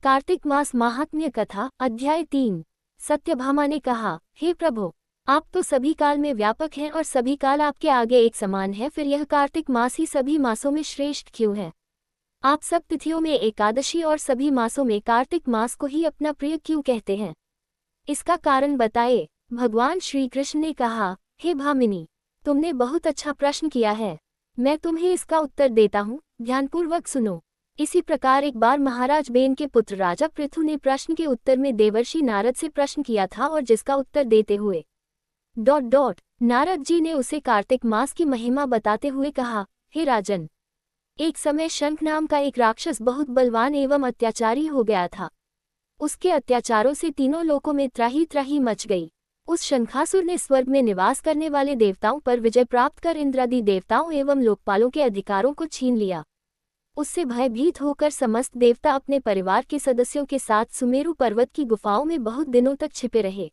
कार्तिक मास महात्म्य कथा अध्याय 3। सत्यभामा ने कहा, हे प्रभु, आप तो सभी काल में व्यापक हैं और सभी काल आपके आगे एक समान है, फिर यह कार्तिक मास ही सभी मासों में श्रेष्ठ क्यों है? आप सब तिथियों में एकादशी और सभी मासों में कार्तिक मास को ही अपना प्रिय क्यों कहते हैं? इसका कारण बताए। भगवान श्री कृष्ण ने कहा, हे भामिनी, तुमने बहुत अच्छा प्रश्न किया है, मैं तुम्हें इसका उत्तर देता हूँ, ध्यानपूर्वक सुनो। इसी प्रकार एक बार महाराज बेन के पुत्र राजा पृथु ने प्रश्न के उत्तर में देवर्षि नारद से प्रश्न किया था और जिसका उत्तर देते हुए नारद जी ने उसे कार्तिक मास की महिमा बताते हुए कहा, हे राजन, एक समय शंख नाम का एक राक्षस बहुत बलवान एवं अत्याचारी हो गया था। उसके अत्याचारों से तीनों लोकों में त्राही त्राही मच गई। उस शंखासुर ने स्वर्ग में निवास करने वाले देवताओं पर विजय प्राप्त कर इंद्रादि देवताओं एवं लोकपालों के अधिकारों को छीन लिया। उससे भयभीत होकर समस्त देवता अपने परिवार के सदस्यों के साथ सुमेरु पर्वत की गुफाओं में बहुत दिनों तक छिपे रहे।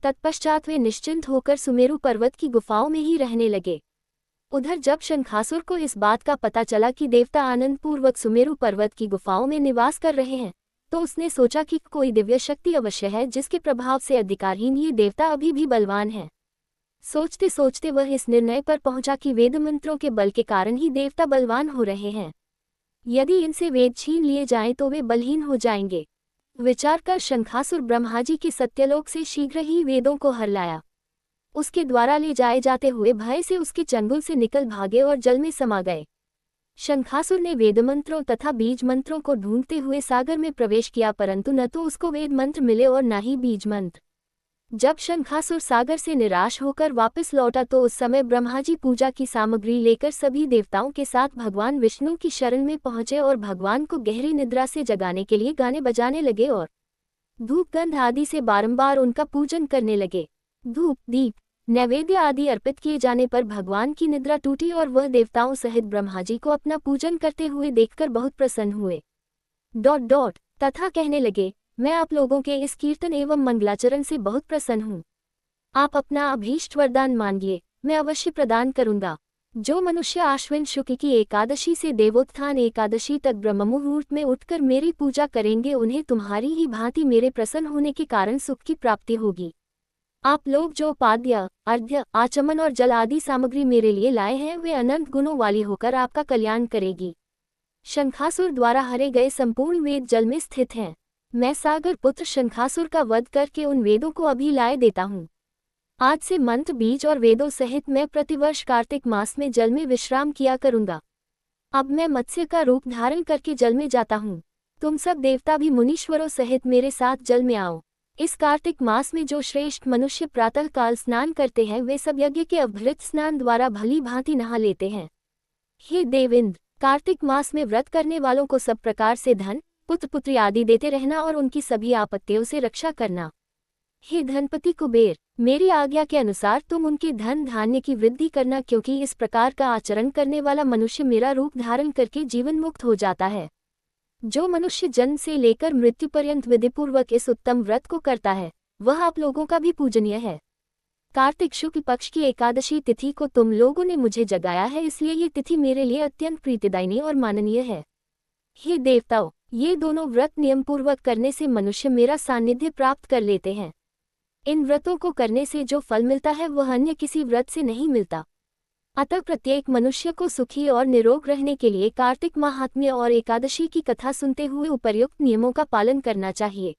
तत्पश्चात वे निश्चिंत होकर सुमेरु पर्वत की गुफाओं में ही रहने लगे। उधर जब शंखासुर को इस बात का पता चला कि देवता आनंदपूर्वक सुमेरु पर्वत की गुफाओं में निवास कर रहे हैं, तो उसने सोचा कि कोई दिव्य शक्ति अवश्य है जिसके प्रभाव से अधिकारहीन ये देवता अभी भी बलवान है। सोचते सोचते वह इस निर्णय पर पहुंचा कि वेद मंत्रों के बल के कारण ही देवता बलवान हो रहे हैं। यदि इनसे वेद छीन लिए जाएं तो वे बलहीन हो जाएंगे। विचार कर शंखासुर ब्रह्माजी के सत्यलोक से शीघ्र ही वेदों को हर लाया। उसके द्वारा ले जाए जाते हुए भय से उसके चंगुल से निकल भागे और जल में समा गए। शंखासुर ने वेद मंत्रों तथा बीज मंत्रों को ढूंढते हुए सागर में प्रवेश किया, परंतु न तो उसको वेद मंत्र मिले और न ही बीज मंत्र। जब शंखासुर सागर से निराश होकर वापस लौटा तो उस समय ब्रह्माजी पूजा की सामग्री लेकर सभी देवताओं के साथ भगवान विष्णु की शरण में पहुंचे और भगवान को गहरी निद्रा से जगाने के लिए गाने बजाने लगे और धूप गंध आदि से बारंबार उनका पूजन करने लगे। धूप, दीप, नैवेद्य आदि अर्पित किए जाने पर भगवान की निद्रा टूटी और वह देवताओं सहित ब्रह्माजी को अपना पूजन करते हुए देखकर बहुत प्रसन्न हुए। तथा कहने लगे, मैं आप लोगों के इस कीर्तन एवं मंगलाचरण से बहुत प्रसन्न हूँ। आप अपना अभीष्ट वरदान मांगिए, मैं अवश्य प्रदान करूँगा। जो मनुष्य आश्विन शुक्ल की एकादशी से देवोत्थान एकादशी तक ब्रह्ममुहूर्त में उठकर मेरी पूजा करेंगे, उन्हें तुम्हारी ही भांति मेरे प्रसन्न होने के कारण सुख की प्राप्ति होगी। आप लोग जो पाद्य, अर्घ्य, आचमन और जल आदि सामग्री मेरे लिए लाए हैं, वे अनंत गुणों वाली होकर आपका कल्याण करेगी। शंखासुर द्वारा हरे गए संपूर्ण वेद जल में स्थित हैं। मैं सागर पुत्र शंखासुर का वध करके उन वेदों को अभी लाए देता हूँ। आज से मंत्र, बीज और वेदों सहित मैं प्रतिवर्ष कार्तिक मास में जल में विश्राम किया करूँगा। अब मैं मत्स्य का रूप धारण करके जल में जाता हूँ। तुम सब देवता भी मुनीश्वरों सहित मेरे साथ जल में आओ। इस कार्तिक मास में जो श्रेष्ठ मनुष्य प्रातः काल स्नान करते हैं, वे सब यज्ञ के अभृत स्नान द्वारा भली भांति नहा लेते हैं। हे देवेंद्र, कार्तिक मास में व्रत करने वालों को सब प्रकार से धन, पुत्र पुत्री आदि देते रहना और उनकी सभी आपत्तियों से रक्षा करना। हे धनपति कुबेर, मेरी आज्ञा के अनुसार तुम उनके धन धान्य की वृद्धि करना, क्योंकि इस प्रकार का आचरण करने वाला मनुष्य मेरा रूप धारण करके जीवन मुक्त हो जाता है। जो मनुष्य जन्म से लेकर मृत्यु पर्यंत विधिपूर्वक इस उत्तम व्रत को करता है, वह आप लोगों का भी पूजनीय है। कार्तिक शुक्ल पक्ष की एकादशी तिथि को तुम लोगों ने मुझे जगाया है, इसलिए ये तिथि मेरे लिए अत्यंत प्रीतिदायिनी और माननीय है। हे देवताओं, ये दोनों व्रत नियम पूर्वक करने से मनुष्य मेरा सानिध्य प्राप्त कर लेते हैं। इन व्रतों को करने से जो फल मिलता है वह अन्य किसी व्रत से नहीं मिलता। अतः प्रत्येक मनुष्य को सुखी और निरोग रहने के लिए कार्तिक महात्म्य और एकादशी की कथा सुनते हुए उपर्युक्त नियमों का पालन करना चाहिए।